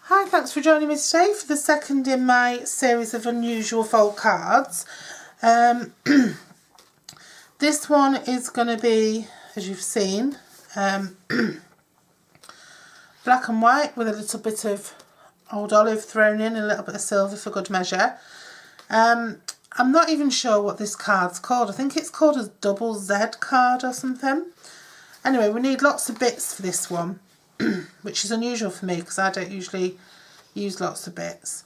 Hi, thanks for joining me today for the second in my series of unusual fold cards. This one is going to be, as you've seen, black and white with a little bit of old olive thrown in, a little bit of silver for good measure. I'm not even sure what this card's called. I think it's called a double Z card or something. Anyway, we need lots of bits for this one, which is unusual for me because I don't usually use lots of bits.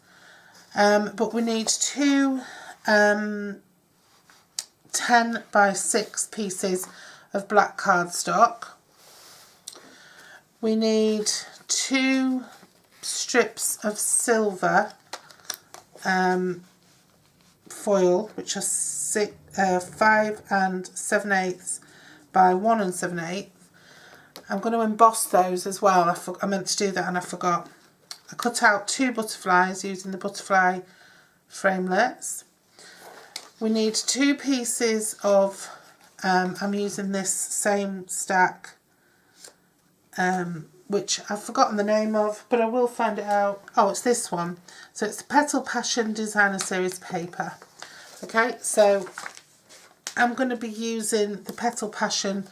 But we need two 10 by 6 pieces of black cardstock. We need 2 strips of silver foil, which are 5 7/8 by 1 7/8. I'm going to emboss those as well. I meant to do that and I forgot. I cut out 2 butterflies using the butterfly framelits. We need 2 pieces of, I'm using this same stack, which I've forgotten the name of, but I will find it out. Oh, it's this one. So it's the Petal Passion Designer Series paper. Okay, so I'm going to be using the Petal Passion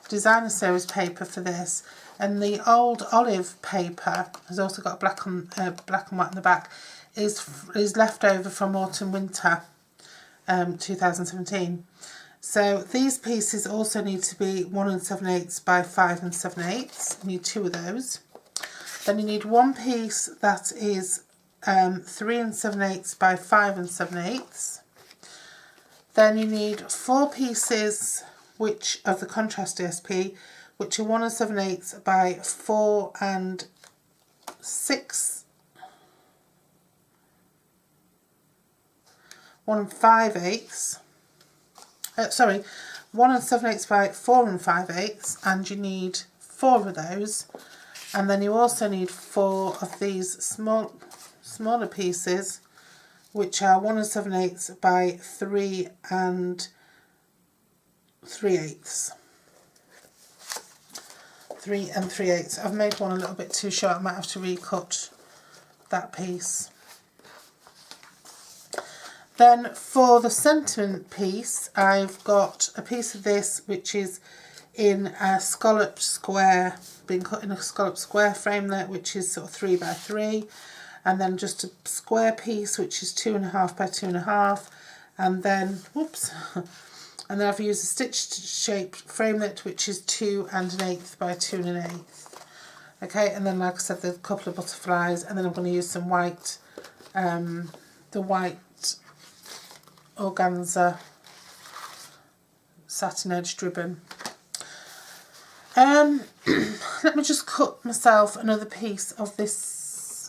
Designer Series paper for this, and the old olive paper has also got black and white on the back. Is left over from Autumn Winter 2017. So these pieces also need to be 1 7/8 by 5 7/8. You need 2 of those. Then you need 1 piece that is 3 7/8 by 5 7/8. Then you need 4 pieces of the contrast DSP, which are 1 7/8 by 4 6. 1 5/8. Sorry, 1 7/8 by 4 5/8, and you need 4 of those. And then you also need 4 of these smaller pieces, which are 1 7/8 by 3 3/8. 3 3/8. I've made one a little bit too short. I might have to recut that piece. Then for the sentiment piece, I've got a piece of this which is in a scalloped square, being cut in a scalloped square framelit, which is sort of 3 by 3, and then just a square piece which is 2.5 by 2.5, and then and then I've used a stitched shaped framelit which is 2 1/8 by 2 1/8. Okay, and then like I said, there's a couple of butterflies, and then I'm going to use some white, the white organza satin edged ribbon. Let me just cut myself another piece of this,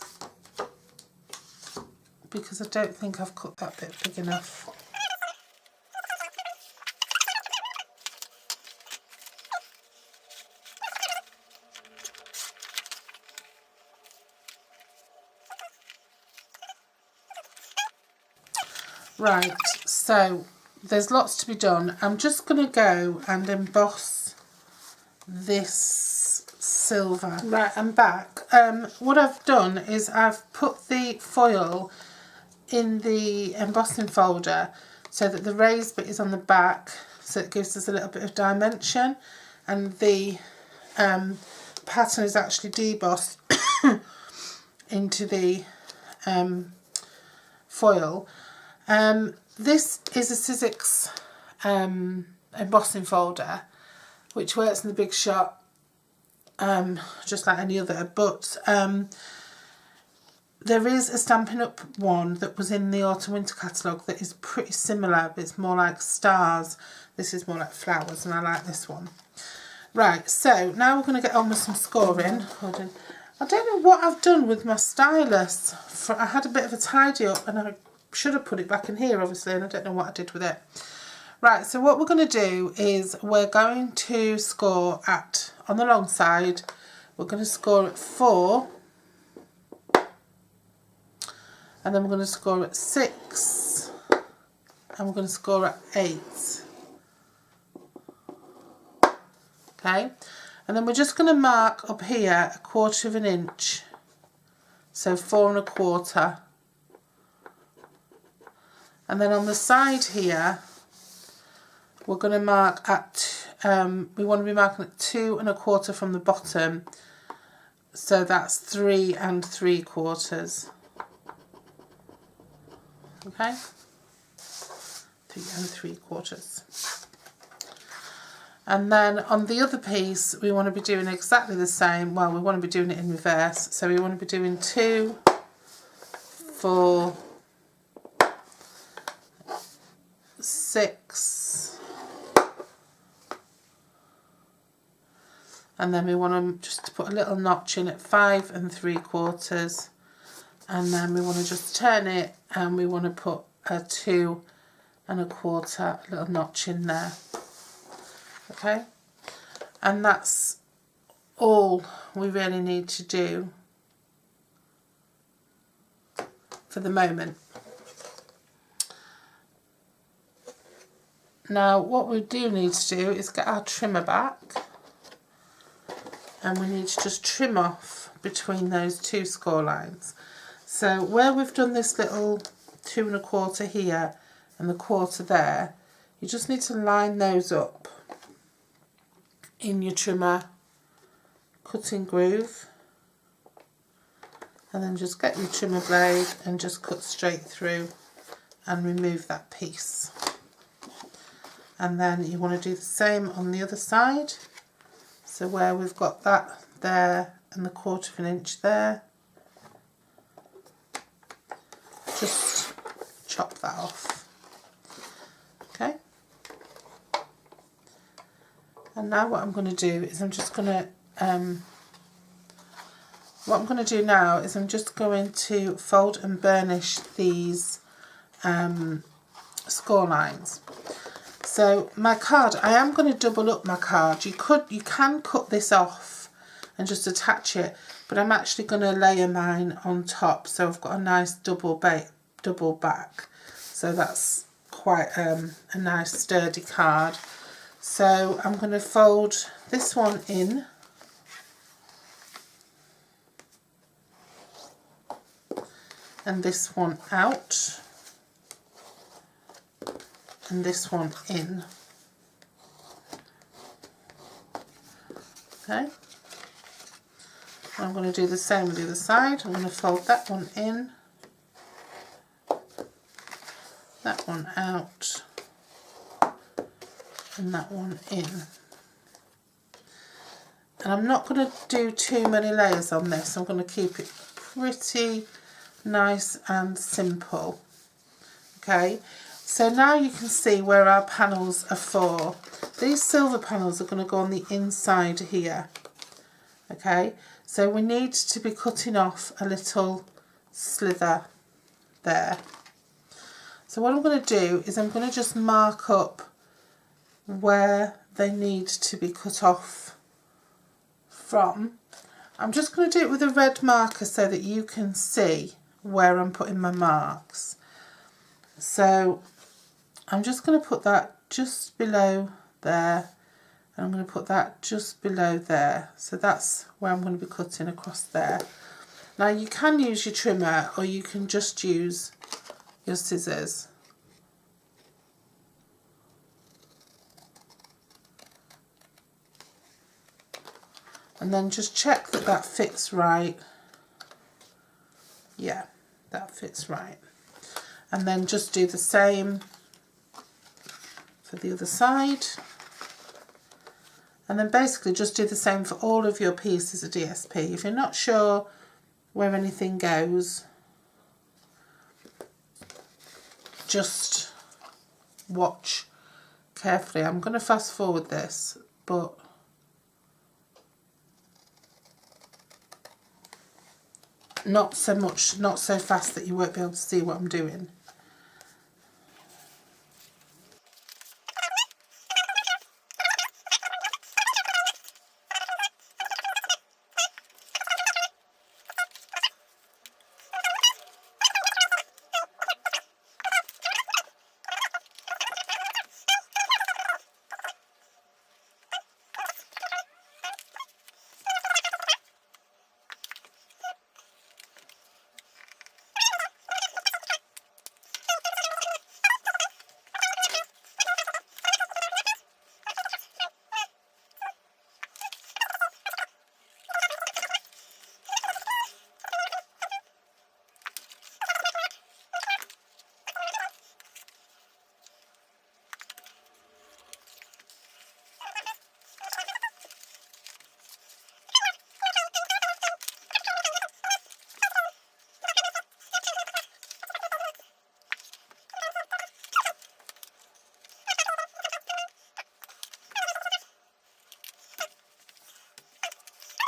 because I don't think I've cut that bit big enough. Right, so there's lots to be done. I'm just going to go and emboss this silver. Right, I'm back. What I've done is I've put the foil in the embossing folder so that the raised bit is on the back, so it gives us a little bit of dimension, and the pattern is actually debossed into the foil. This is a Sizzix embossing folder, which works in the Big Shot just like any other, but there is a Stampin' Up! One that was in the Autumn Winter catalogue that is pretty similar, but it's more like stars. This is more like flowers, and I like this one. Right, so now we're going to get on with some scoring. Hold on. I don't know what I've done with my stylus. I had a bit of a tidy up, and I should have put it back in here, obviously, and I don't know what I did with it. Right, so what we're going to do is we're going to score at, on the long side, we're going to score at 4, and then we're going to score at 6, and we're going to score at 8. Okay, and then we're just going to mark up here 1/4 of an inch so 4 1/4. And then on the side here, we're going to mark at, we want to be marking at 2 1/4 from the bottom. So that's 3 3/4. Okay, 3 3/4. And then on the other piece, we want to be doing exactly the same. Well, we want to be doing it in reverse. So we want to be doing 2, 4, 6, and then we want to just put a little notch in at 5 3/4, and then we want to just turn it, and we want to put a 2 1/4 little notch in there. Okay, and that's all we really need to do for the moment. Now what we do need to do is get our trimmer back, and we need to just trim off between those 2 score lines. So where we've done this little 2 1/4 here and the 1/4 there, you just need to line those up in your trimmer cutting groove, and then just get your trimmer blade and just cut straight through and remove that piece. And then you want to do the same on the other side. So where we've got that there and the 1/4 inch there, just chop that off. Okay. And now what I'm going to do is I'm just going to fold and burnish these score lines. So my card, I am going to double up my card. You can cut this off and just attach it, but I'm actually going to layer mine on top, so I've got a nice double back. So that's quite a nice sturdy card. So I'm going to fold this one in, and this one out, and this one in. Okay, I'm going to do the same with the other side. I'm going to fold that one in, that one out, and that one in. And I'm not going to do too many layers on this. I'm going to keep it pretty nice and simple. Okay, so now you can see where our panels are for. These silver panels are going to go on the inside here. Okay, so we need to be cutting off a little slither there. So what I'm going to do is I'm going to just mark up where they need to be cut off from. I'm just going to do it with a red marker so that you can see where I'm putting my marks. So I'm just going to put that just below there, and I'm going to put that just below there. So that's where I'm going to be cutting across there. Now you can use your trimmer, or you can just use your scissors. And then just check that that fits right. Yeah, that fits right. And then just do the same for the other side. And then basically just do the same for all of your pieces of DSP. If you're not sure where anything goes, just watch carefully. I'm going to fast forward this, but not so fast that you won't be able to see what I'm doing.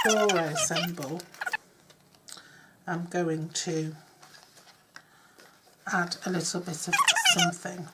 before I assemble, I'm going to add a little bit of something.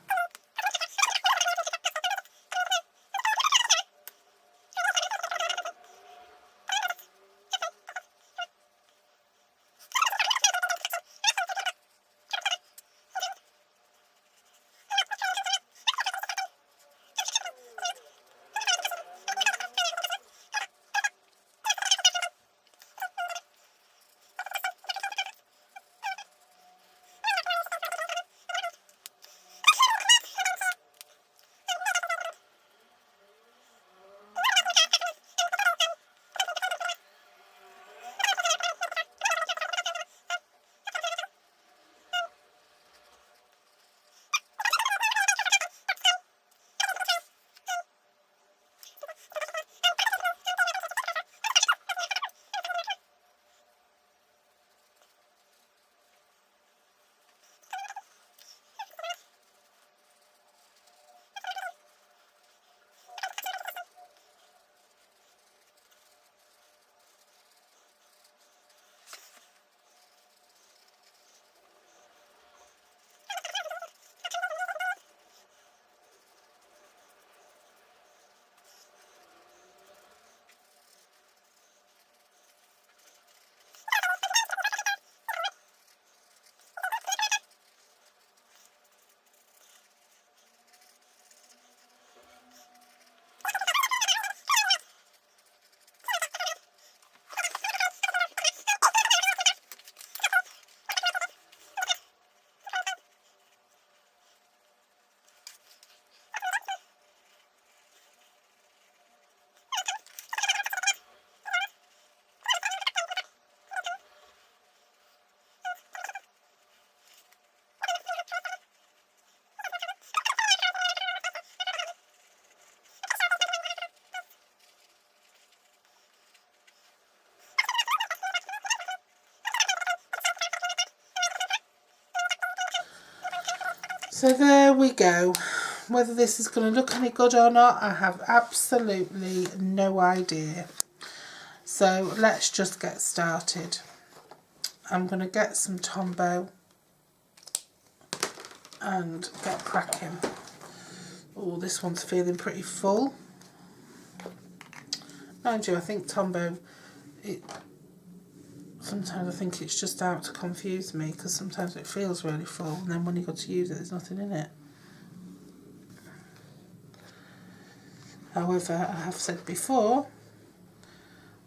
So there we go. Whether this is going to look any good or not, I have absolutely no idea. So let's just get started. I'm going to get some Tombow and get cracking. Oh, this one's feeling pretty full. Mind you, I think Tombow, sometimes I think it's just out to confuse me, because sometimes it feels really full and then when you go to use it there's nothing in it. However, I have said before,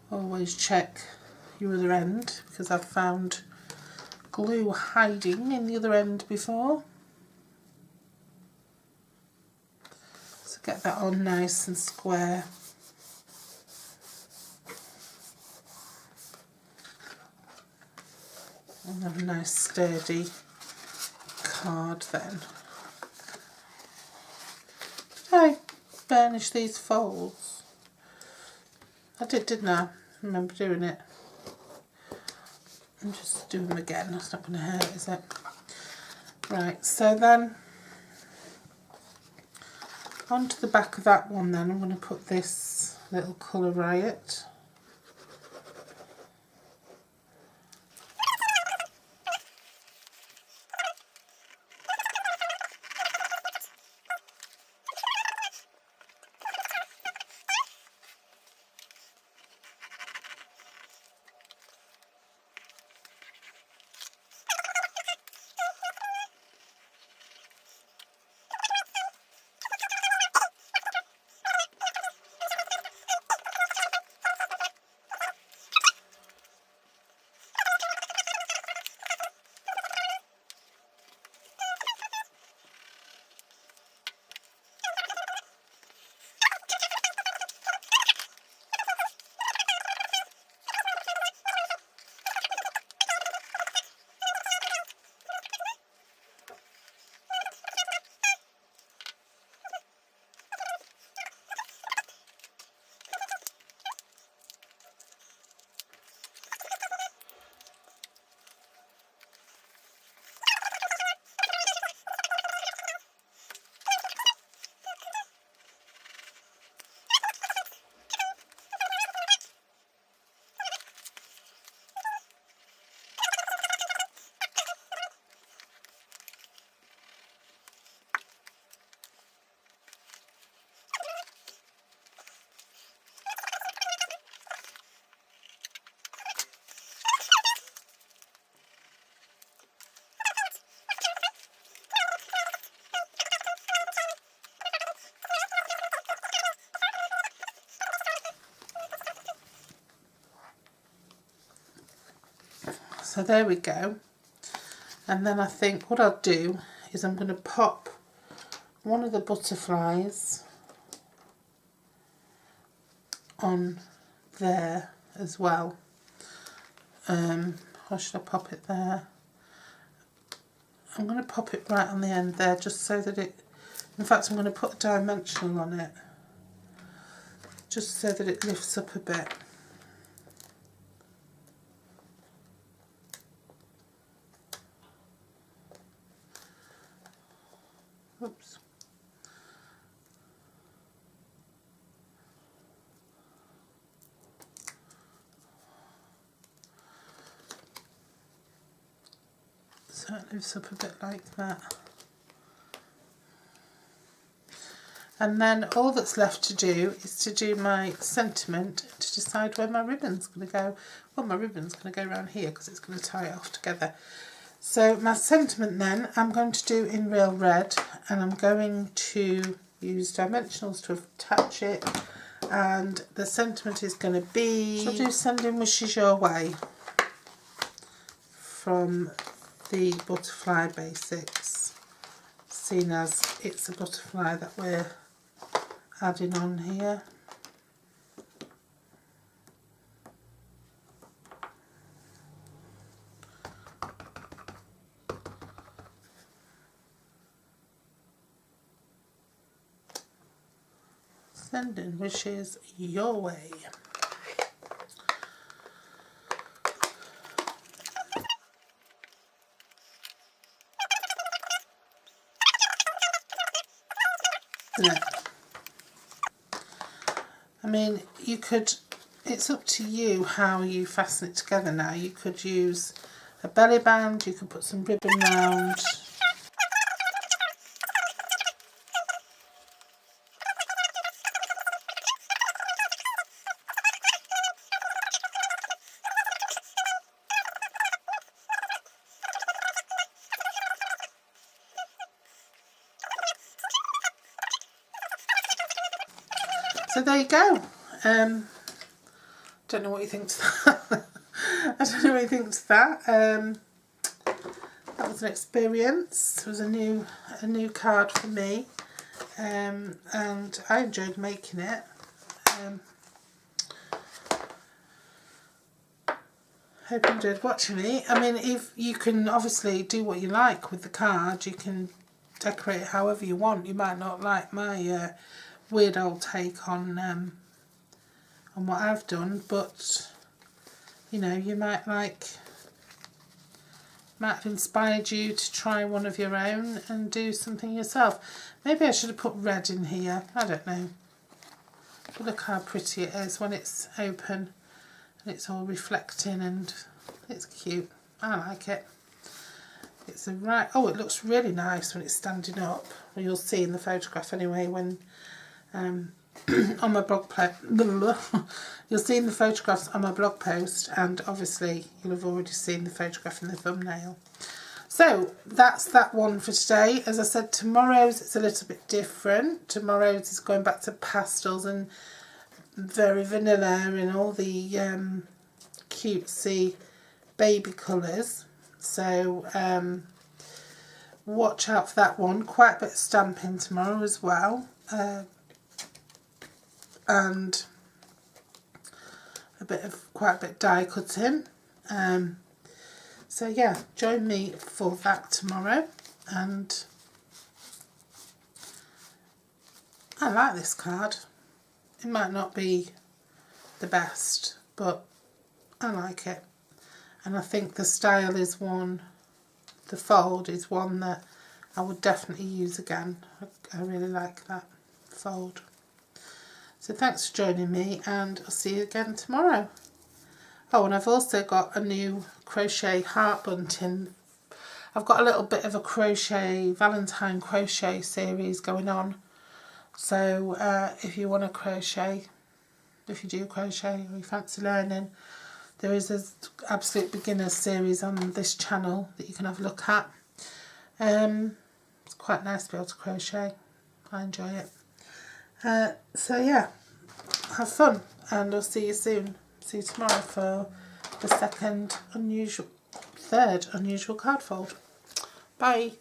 always check your other end, because I've found glue hiding in the other end before. So get that on nice and square. And have a nice sturdy card then. Did I burnish these folds? I did, didn't I? I remember doing it. I'm just doing them again, that's not going to hurt, is it? Right, so then onto the back of that one then I'm going to put this little Colour Riot. So there we go. And then I think what I'll do is I'm going to pop one of the butterflies on there as well. How should I pop it there? I'm going to pop it right on the end there, just so that it, in fact I'm going to put a dimensional on it, just so that it lifts up a bit. Oops. So it lifts up a bit like that. And then all that's left to do is to do my sentiment, to decide where my ribbon's going to go. Well, my ribbon's going to go around here because it's going to tie it off together. So my sentiment then I'm going to do in real red, and I'm going to use dimensionals to attach it, and the sentiment is going to be, so I'll do Sending Wishes Your Way from the Butterfly Basics, seeing as it's a butterfly that we're adding on here. Sending wishes your way. Yeah. I mean, you could, it's up to you how you fasten it together now. You could use a belly band, you could put some ribbon round. So there you go. Don't know what you think to that. I don't know what you think to that. That was an experience. It was a new card for me, and I enjoyed making it. Hope you enjoyed watching me. I mean, if you can obviously do what you like with the card, you can decorate it however you want. You might not like my weird old take on what I've done, but you know, you might have inspired you to try one of your own and do something yourself. Maybe I should have put red in here, I don't know. But look how pretty it is when it's open and it's all reflecting, and it's cute. I like it. It's a right, oh, it looks really nice when it's standing up. Well, you'll see in the photograph anyway when on my blog post. You'll see in the photographs on my blog post, and obviously you'll have already seen the photograph in the thumbnail. So that's that one for today. As I said, tomorrow's it's a little bit different. Tomorrow's is going back to pastels and very vanilla and all the cutesy baby colours. So watch out for that one. Quite a bit of stamping tomorrow as well. And quite a bit of die cutting. So yeah, join me for that tomorrow. And I like this card. It might not be the best, but I like it. And I think the style is one, the fold is one that I would definitely use again. I really like that fold. So thanks for joining me, and I'll see you again tomorrow. Oh, and I've also got a new crochet heart bunting. I've got a little bit of a crochet, Valentine crochet series going on. So if you want to crochet, if you do crochet or you fancy learning, there is an absolute beginner series on this channel that you can have a look at. It's quite nice to be able to crochet. I enjoy it. So yeah, have fun, and I'll see you soon. See you tomorrow for the second unusual third unusual card fold. Bye.